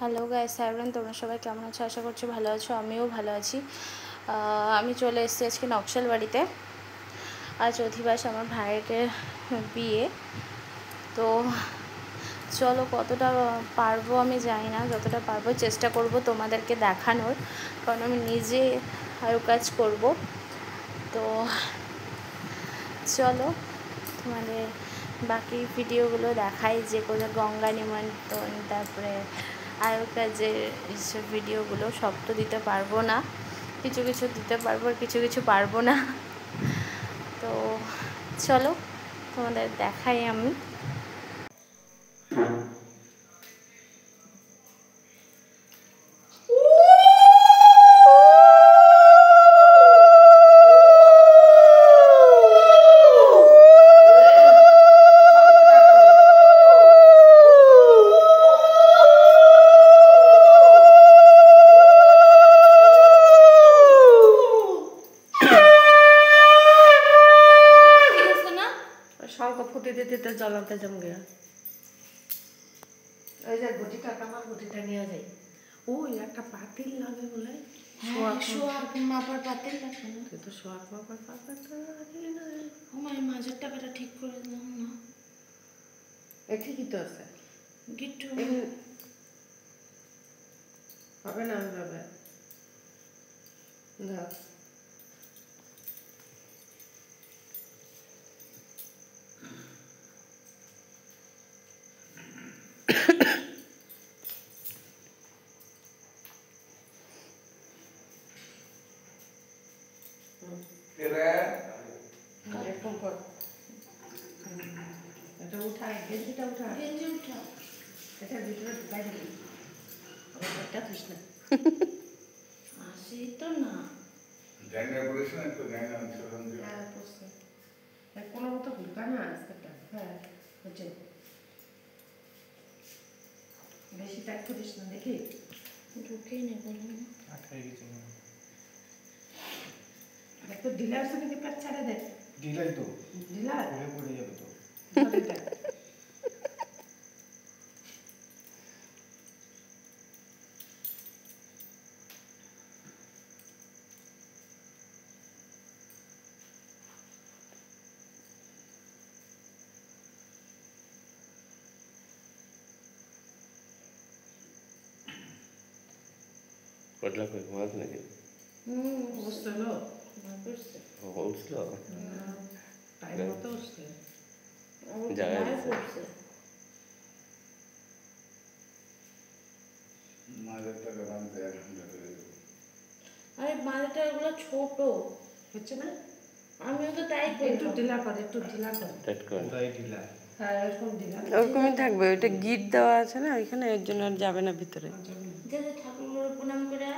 Hello guys, সাইরান, তোমরা সবাই কেমন আছো? আশা করছি ভালো আছো। আমিও ভালো আছি। আমি চলে এসেছি আজকে নকশাল বাড়িতে। আজ অধিবাস, আমার ভাইয়ের বিয়ে। তো চলো, কতটা পারবো আমি জানি না, যতটা পারবো চেষ্টা করব তোমাদেরকে দেখানোর, কারণ আমি নিজে আরও কাজ করব। তো চলো তোমাদের বাকি ভিডিওগুলো দেখাই, যে কোথাও গঙ্গা নিমন্ত্রণ, তারপরে আরও কাজের এইসব ভিডিওগুলো। সব তো দিতে পারবো না, কিছু কিছু দিতে পারবো আর কিছু কিছু পারবো না। তো চলো তোমাদের দেখাই আমি। দিতে জ্বলাতে জম গিয়া ওই যে গুটিটা কামার গুটিটা নিয়ে যাই। ওই একটা পাতিল লাগে বলে, সোয়াগ মাপার পাতিল লাগবে না? তুই তো সোয়াগ মাপার পাতিলটা আমার মাঝের টাকাটা ঠিক করে দিলাম না। এ ঠিকই তো আছে, গিট্টু হবে না হবে না। এটা উঠা, গেঞ্জিটা উঠা, গেঞ্জি উঠা, এটা ভিতরে ঢুকাই দিবি। এটা তুই না আসি তো না কোনো মতো ঢুকা না আজকেটা। হ্যাঁ হচ্ছে, বেশি টাইট করিস না, দেখি ঢুকেই নেই বলুন। একটু ঢিলা আছে নাকি, পেট ছাড়ে দে। ঢিলাই তো, ঢিলা পড়ে যাবে তো। पटला कोई घुमास नहीं উঠলো उठलो টাইম মতো উঠছে। জায়গা করছে আরে মাথাটা এগুলো ছোট হচ্ছে না, আমিও তো তাই করি। একটু ঢিলা কর, একটু ঢিলা কর। টাইট कर পুরাই ঢিলা। হ্যাঁ এরকম ঢিলা ওরকমই থাকবে, ওইটা গিট দেওয়া আছে না ওইখানে, এর জন্য আর যাবে না ভিতরে। যে ঠাকুরগুলো প্রণাম করে,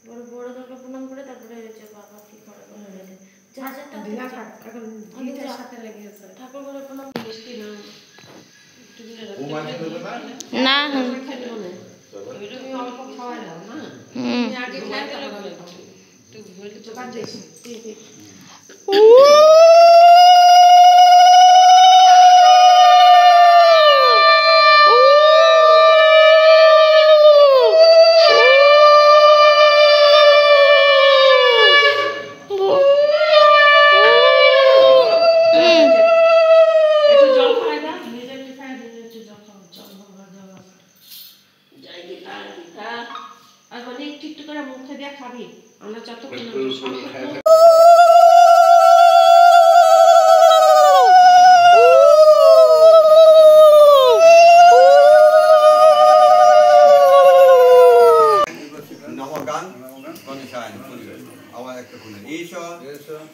বড় বড় দরকার প্রণাম করে, তারপরে যে বাবা কি করে যা যা ঢিলা থাক, এখন গিটের সাথে লেগে আছে। ঠাকুরগুলো প্রণাম মিষ্টি না ও মাঝে দেবে না? না তুমি অল্প খাওয়াই দাও না, তুমি আগে খাই তারপরে জোগাড় দিস। একটু একটু করে মুখে দিয়ে খাবি, আমরা যতক্ষণ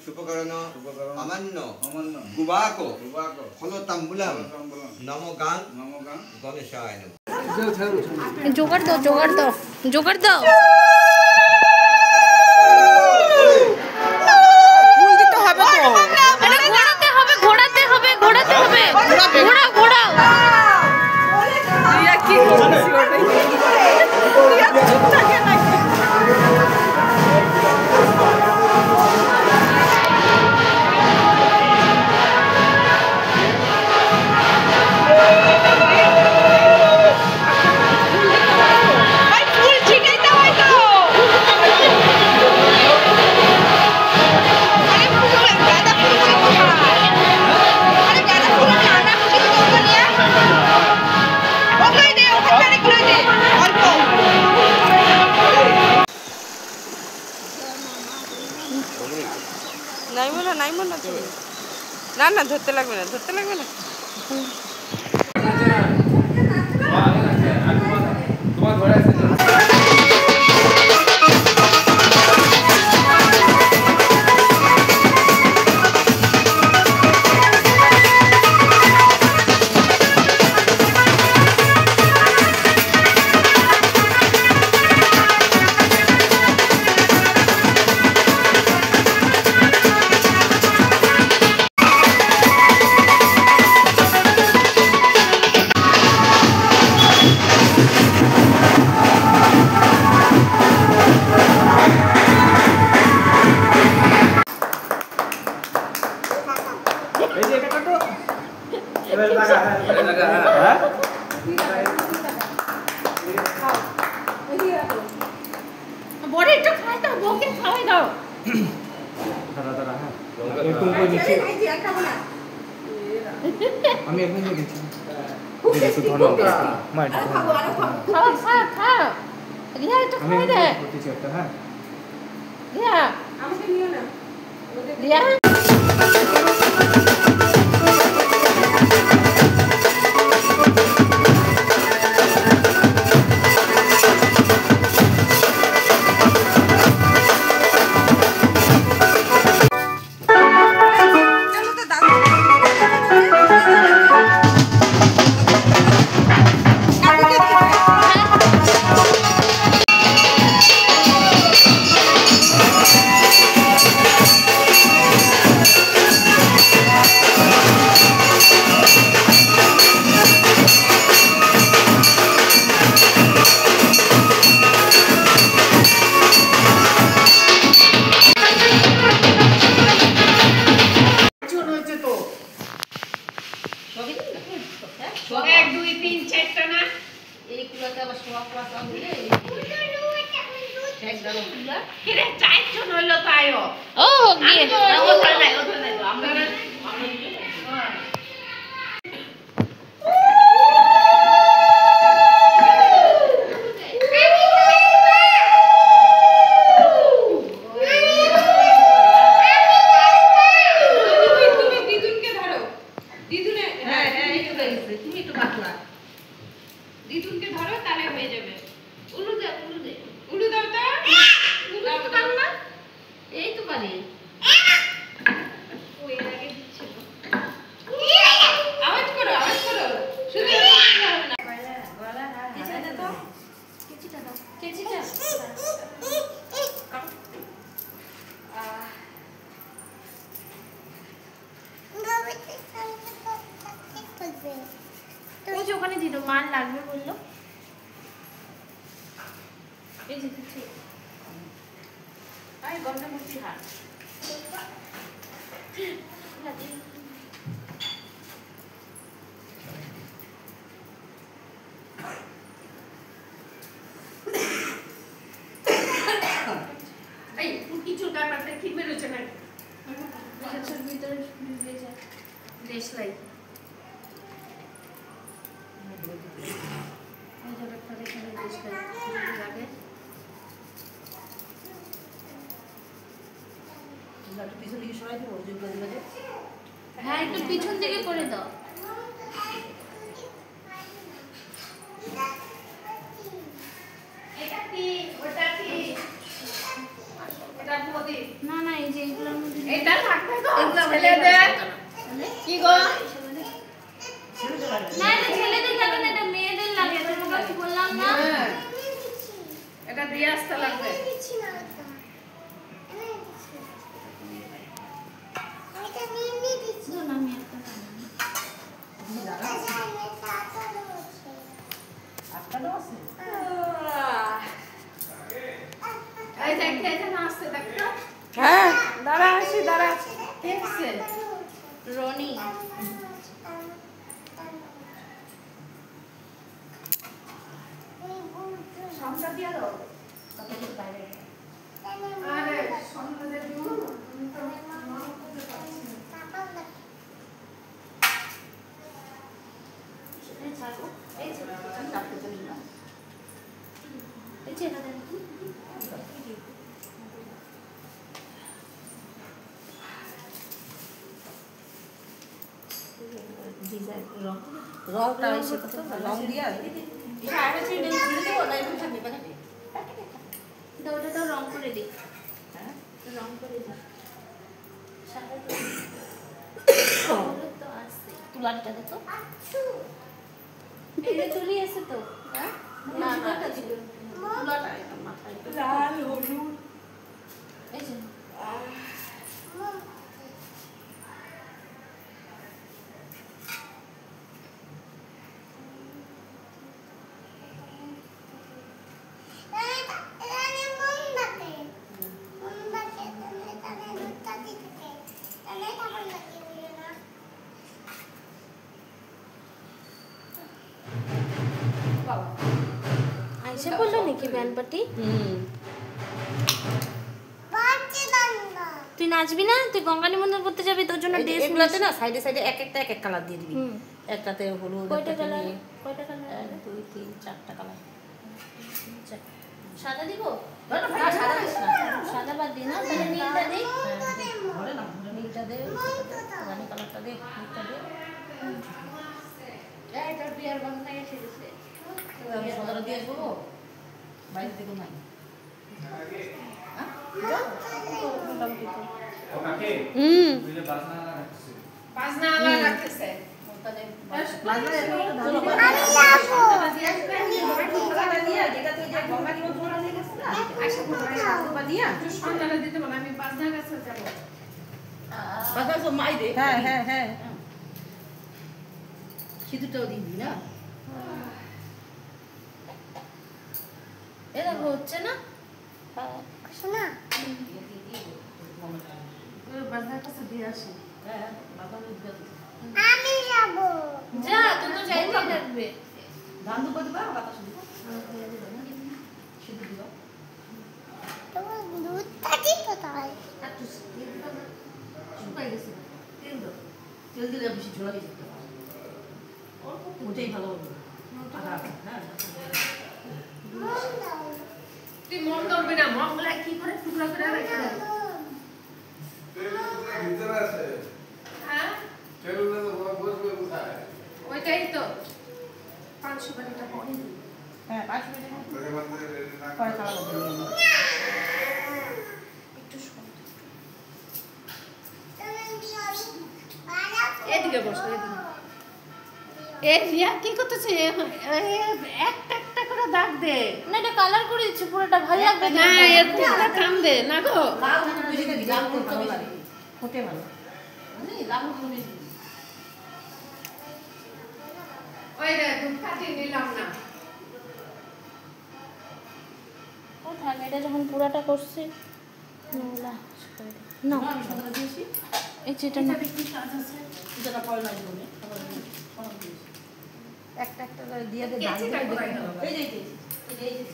সুপকরণ আমান্য গুবাকো ফল তাম্বুলাম নম গান গণেশায় নমঃ। জোগাড় দাও জোগাড় দাও জোগাড় দাও। ঘোরাতে হবে ঘোরাতে হবে, ঘোরাও ঘোরাও। নাই বলো তুমি। না না ধরতে লাগবে না, ধরতে লাগবে না। তোমার ঘরে আছে বড় একটু খাই দাও, বউকে খাওয়াই দাও। আমি একদম দেখেছি মা এটা খাও খাও খাও। রিয়া একটু খাওয়াই দে। হ্যাঁ রিয়া আমাকে নিও না। রিয়া ওখানে দিল মার লাগবে বললো। এই যে কিছু আই গন্ধ মুক্তি হাত এই কিছু ব্যাপারটা ঠিক বেরোচ্ছে না ভিতরে দেশ লাই হ্যাঁ একটু পিছন দিকে করে দাও। না না এই যে এগুলোর মধ্যে এটা থাকবে তো ছেলেদের কি গো না এটা ছেলেদের যাবে না, এটা মেয়েদের লাগে। তোমাকে বললাম না এটা দিয়ে আসতে লাগবে। হ্যাঁ দাঁড়া আসি, দাঁড়া রনি সংসার দিয়ে দাও বাইরে আরে সংসার দিয়ে দিও এই যে কাপড় চলে না এই যে এটা রংটা এসে তো রং দিয়া ওটা তো রং করে দিই, রং করে দিই। তো আসছে তুলাটা দেখো, এটা তুলি আছে তো, না না তুলাটা মাথায় লাল হলুদ এই যে আইসা বললো নাকি ব্যান্ড পার্টি? তুই নাচবি না? তুই গঙ্গা নিমন্ত্রণ করতে যাবি, তোর জন্য ড্রেস এগুলাতে না সাইডে সাইডে এক এক কালার দিয়ে দিবি। একটাতে হলুদ, কয়টা একটাতে কালার? নীল। কয়টা কালার? 1 2 3 4টা কালার। সাদা দিব? না সাদা দিস না। সাদা বাদ দি না, তাহলে নীলটা দিই। ধরে না, নীলটা দে, রানী কালারটা দে, নীলটা দে। আমি সদরা দিয়ে আসবো, বাইরে থেকে নাই। হ্যাঁ হ্যাঁ হ্যাঁ, সিঁদুরটাও দিবি না? এ দেখো হচ্ছে না? শোনা যা, তুই তো যাইতেই লাগবে। ধান দুটো দিবা, বাতাস দিবা, সিঁদুর দিবা। একটু শুকাই গেছে, তেল দাও। তেল দিলে বেশি ঝোলা দিয়ে যেতে পারে, ওটাই ভালো হবে। হ্যাঁ তুই মন ধরবি না, মনগুলা কি করে টুকরা করে রেখে দেয়। ভিতরে আছে হ্যাঁ চেরুলে তো বসবে কোথায়? ওইটাই তো 500 টাকা পড়ে। হ্যাঁ 5 মিনিট ঘরে মধ্যে রেডি না পরে খাওয়া হবে। একটু শোন, এদিকে বসো, এদিকে। এ রিয়া কি করতেছে? একটা একটা করে দাগ দে। না, এটা কালার করে দিচ্ছি পুরোটা, ভালো লাগবে না একটু করে টান দে না গো। লাল হলুদ বেশি দিবি, লাল হলুদ ভালো লাগে, ফোটে ভালো। লাল হলুদ বেশি দিবি। ওই রে দুধ কাটিয়ে নিলাম না। কোথায় এটা যখন পুরাটা করছি না, আমি সদরা দিয়েছি, এই যেটা না, যেটা পরে না দিবি। একটা একটা করে দিয়ে দে, দাগ দিয়ে দেখে নেবো। এই যে এই যে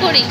করি